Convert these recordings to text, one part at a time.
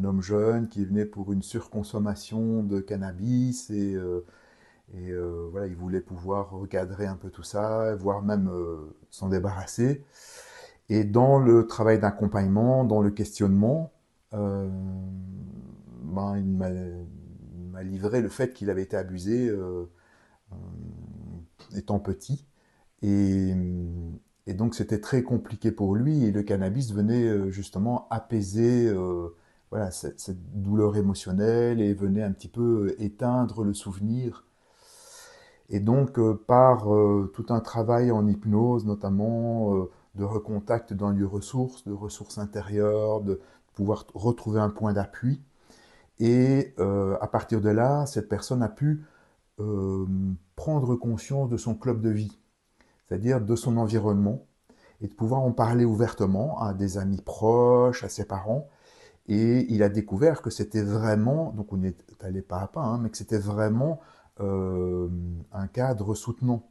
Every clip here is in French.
un homme jeune qui venait pour une surconsommation de cannabis voilà, il voulait pouvoir recadrer un peu tout ça, voire même s'en débarrasser. Et dans le travail d'accompagnement, dans le questionnement, euh, il m'a livré le fait qu'il avait été abusé étant petit. Et, et donc c'était très compliqué pour lui et le cannabis venait justement apaiser voilà, cette douleur émotionnelle et venait un petit peu éteindre le souvenir. Et donc par tout un travail en hypnose notamment, de recontact d'un lieu ressource, de ressources intérieures, de pouvoir retrouver un point d'appui. Et à partir de là, cette personne a pu euh, prendre conscience de son club de vie, c'est-à-dire de son environnement, et de pouvoir en parler ouvertement à des amis proches, à ses parents. Et il a découvert que c'était vraiment, donc on est allé pas à pas, hein, mais que c'était vraiment un cadre soutenant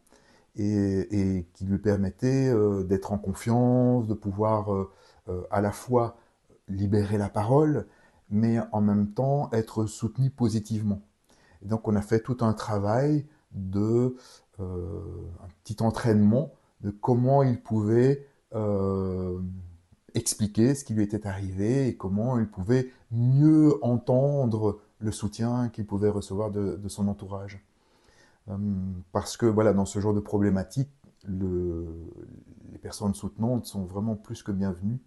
et qui lui permettait d'être en confiance, de pouvoir à la fois libérer la parole, mais en même temps être soutenu positivement. Et donc on a fait tout un travail de un petit entraînement de comment il pouvait expliquer ce qui lui était arrivé et comment il pouvait mieux entendre le soutien qu'il pouvait recevoir de son entourage. Euh, Parce que voilà, dans ce genre de problématique, les personnes soutenantes sont vraiment plus que bienvenues